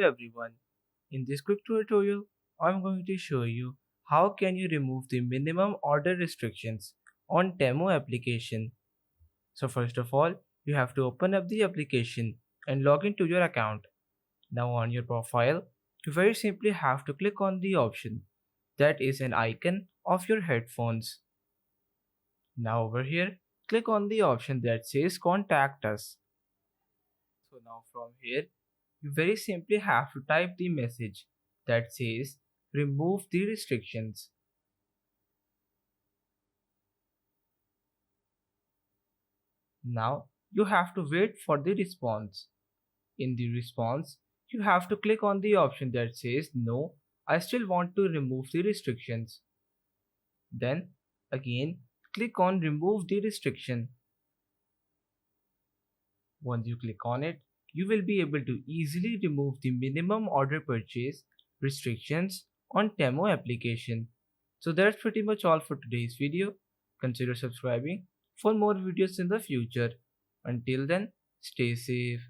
everyone. In this quick tutorial, I'm going to show you how can you remove the minimum order restrictions on Temu application. So first of all, you have to open up the application and log into your account. Now on your profile, you very simply have to click on the option that is an icon of your headphones. Now over here, click on the option that says contact us. So now from here, you very simply have to type the message that says remove the restrictions. Now you have to wait for the response. In the response, you have to click on the option that says no, I still want to remove the restrictions. Then again, click on remove the restriction. Once you click on it, you will be able to easily remove the minimum order purchase restrictions on Temu application. So that's pretty much all for today's video. Consider subscribing for more videos in the future. Until then, stay safe.